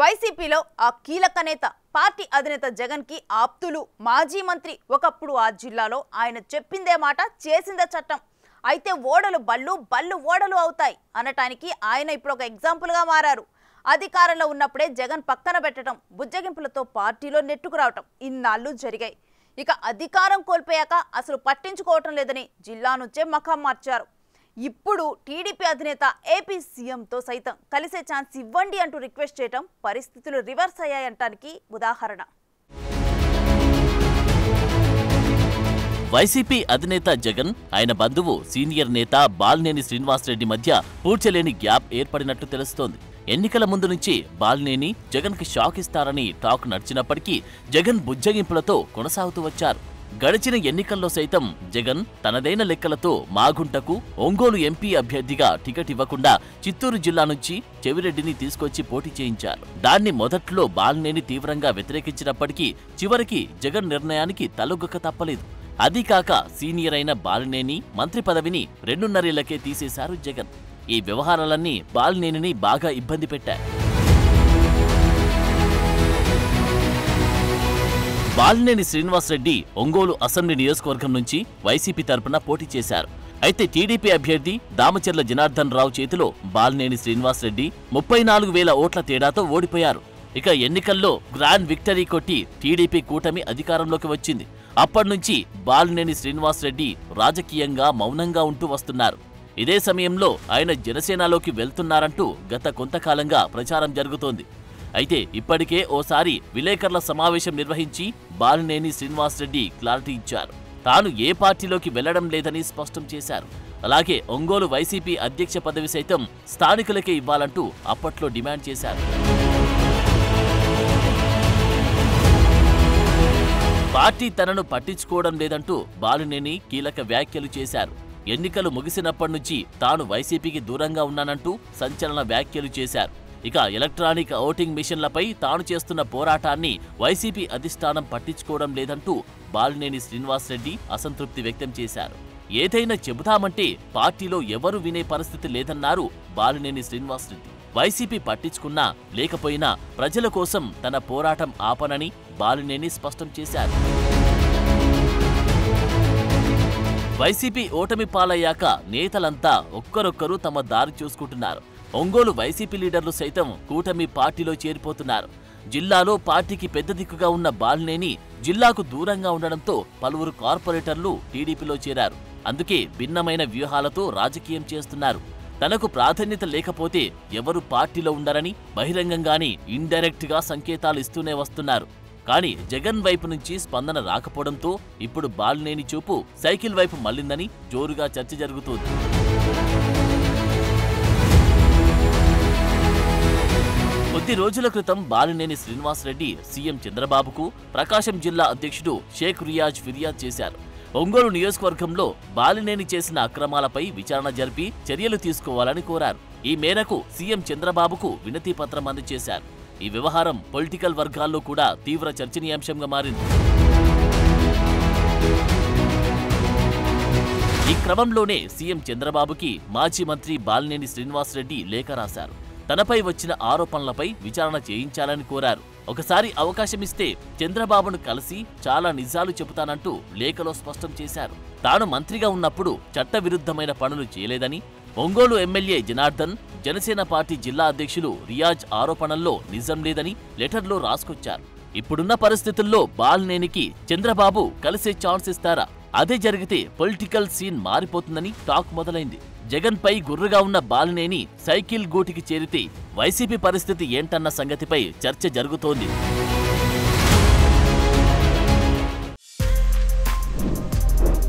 వైసీపీలో ఆ కీలక నేత పార్టీ అధినేత జగన్ కి ఆప్తులు మాజీ మంత్రి ఒకప్పుడు ఆ జిల్లాలో ఆయన చెప్పిందే మాట చేసిందే చట్టం అయితే ఓడలు బళ్ళు బళ్ళు ఓడలు అవుతాయి అనటానికి ఆయన ఇప్పుడు ఒక ఎగ్జాంపుల్ గా మారారు అధికారంలో ఉన్నప్పుడే జగన్ పక్కన పెట్టడం బుజ్జగింపులతో పార్టీలో నెట్టుకు రావటం ఇన్నాళ్ళు జరిగాయి ఇక అధికారం కోల్పోయాక అసలు పట్టించుకోవటం లేదని జిల్లా నుంచే మఖం మార్చారు ఇప్పుడు టీడీపీ అధినేత ఏపీ సీఎంతో సైతం కలిసే ఛాన్స్ ఇవ్వండి అంటూ రిక్వెస్ట్ చేయడం పరిస్థితులు రివర్స్ అయ్యాయంటానికి ఉదాహరణ వైసీపీ అధినేత జగన్ ఆయన బంధువు సీనియర్ నేత బాలినేని శ్రీనివాసరెడ్డి మధ్య పూడ్చలేని గ్యాప్ ఏర్పడినట్టు తెలుస్తోంది ఎన్నికల ముందు నుంచి బాలినేని జగన్ కి షాక్ ఇస్తారని టాక్ నడిచినప్పటికీ జగన్ బుజ్జగింపులతో కొనసాగుతూ వచ్చారు గడిచిన ఎన్నికల్లో సైతం జగన్ తనదైన లెక్కలతో మాగుంటకు ఒంగోలు ఎంపీ అభ్యర్థిగా టికెట్ ఇవ్వకుండా చిత్తూరు జిల్లా నుంచి చెవిరెడ్డిని తీసుకొచ్చి పోటీ చేయించారు దాన్ని మొదట్లో బాలినేని తీవ్రంగా వ్యతిరేకించినప్పటికీ చివరికి జగన్ నిర్ణయానికి తలొగ్గక తప్పలేదు అది కాక సీనియర్ అయిన బాలినేని మంత్రి పదవిని 2.5 ఏళ్లకే తీసేశారు జగన్ ఈ వ్యవహారాలన్నీ బాలినేనిని బాగా ఇబ్బంది పెట్టాయి బాలినేని శ్రీనివాసరెడ్డి ఒంగోలు అసెంబ్లీ నియోజకవర్గం నుంచి వైసీపీ తరపున పోటీ చేశారు అయితే టీడీపీ అభ్యర్థి దామచర్ల జనార్దన్ రావు చేతిలో బాలినేని శ్రీనివాసరెడ్డి 34,000 ఓట్ల తేడాతో ఓడిపోయారు ఇక ఎన్నికల్లో గ్రాండ్ విక్టరీ కొట్టి టీడీపీ కూటమి అధికారంలోకి వచ్చింది అప్పటినుంచి బాలినేని శ్రీనివాసరెడ్డి రాజకీయంగా మౌనంగా ఉంటూ వస్తున్నారు ఇదే సమయంలో ఆయన జనసేనలోకి వెళ్తున్నారంటూ గత కొంతకాలంగా ప్రచారం జరుగుతోంది అయితే ఇప్పటికే ఓసారి విలేకరుల సమావేశం నిర్వహించి బాలినేని శ్రీనివాసరెడ్డి క్లారిటీ ఇచ్చారు తాను ఏ పార్టీలోకి వెళ్లడం లేదని స్పష్టం చేశారు అలాగే ఒంగోలు వైసీపీ అధ్యక్ష పదవి సైతం స్థానికులకే ఇవ్వాలంటూ అప్పట్లో డిమాండ్ చేశారు పార్టీ తనను పట్టించుకోవడం లేదంటూ బాలినేని కీలక వ్యాఖ్యలు చేశారు ఎన్నికలు ముగిసినప్పటి నుంచి తాను వైసీపీకి దూరంగా ఉన్నానంటూ సంచలన వ్యాఖ్యలు చేశారు ఇక ఎలక్ట్రానిక్ ఓటింగ్ మిషన్లపై తాను చేస్తున్న పోరాటాన్ని వైసీపీ అధిష్టానం పట్టించుకోవడం లేదంటూ బాలినేని శ్రీనివాసరెడ్డి అసంతృప్తి వ్యక్తం చేశారు ఏదైనా చెబుతామంటే పార్టీలో ఎవరు వినే పరిస్థితి లేదన్నారు బాలినేని శ్రీనివాసరెడ్డి వైసీపీ పట్టించుకున్నా లేకపోయినా ప్రజల కోసం తన పోరాటం ఆపనని బాలినేని స్పష్టం చేశారు వైసీపీ ఓటమి పాలయ్యాక నేతలంతా ఒక్కరొక్కరు తమ దారి చూసుకుంటున్నారు ఒంగోలు వైసీపీ లీడర్లు సైతం కూటమి పార్టీలో చేరిపోతున్నారు జిల్లాలో పార్టీకి పెద్ద దిక్కుగా ఉన్న బాలినేని జిల్లాకు దూరంగా ఉండడంతో పలువురు కార్పొరేటర్లు టీడీపీలో చేరారు అందుకే భిన్నమైన వ్యూహాలతో రాజకీయం చేస్తున్నారు తనకు ప్రాధాన్యత లేకపోతే ఎవరు పార్టీలో ఉండరని బహిరంగంగానే ఇండైరెక్ట్ గా సంకేతాలు ఇస్తూనే వస్తున్నారు కానీ జగన్ వైపు నుంచి స్పందన రాకపోవడంతో ఇప్పుడు బాలినేని చూపు సైకిల్ వైపు మళ్లిందని జోరుగా చర్చ జరుగుతోంది కొద్ది రోజుల క్రితం బాలినేని శ్రీనివాసరెడ్డి సీఎం చంద్రబాబుకు ప్రకాశం జిల్లా అధ్యక్షుడు షేక్ రియాజ్ ఫిర్యాదు చేశారు ఒంగోలు నియోజకవర్గంలో బాలినేని చేసిన అక్రమాలపై విచారణ జరిపి చర్యలు తీసుకోవాలని కోరారు ఈ మేరకు సీఎం చంద్రబాబుకు వినతి పత్రం అందజేశారు ఈ వ్యవహారం పొలిటికల్ వర్గాల్లో కూడా తీవ్ర చర్చనీయాంశంగా మారింది ఈ క్రమంలోనే సీఎం చంద్రబాబుకి మాజీ మంత్రి బాలినేని శ్రీనివాసరెడ్డి లేఖ రాశారు తనపై వచ్చిన ఆరోపణలపై విచారణ చేయించాలని కోరారు ఒకసారి అవకాశమిస్తే చంద్రబాబును కలిసి చాలా నిజాలు చెబుతానంటూ లేఖలో స్పష్టం చేశారు తాను మంత్రిగా ఉన్నప్పుడు చట్టవిరుద్ధమైన పనులు చేయలేదని ఒంగోలు ఎమ్మెల్యే జనార్దన్ జనసేన పార్టీ జిల్లా అధ్యక్షులు రియాజ్ ఆరోపణల్లో నిజం లేదని లెటర్లో రాసుకొచ్చారు ఇప్పుడున్న పరిస్థితుల్లో బాలినేనికి చంద్రబాబు కలిసే ఛాన్స్ ఇస్తారా అదే జరిగితే పొలిటికల్ సీన్ మారిపోతుందని టాక్ మొదలైంది జగన్ పై గుర్రుగా ఉన్న బాలినేని సైకిల్ గూటికి చేరితే వైసీపీ పరిస్థితి ఏంటన్న సంగతిపై చర్చ జరుగుతోంది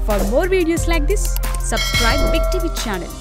For more videos like this, subscribe Big TV channel.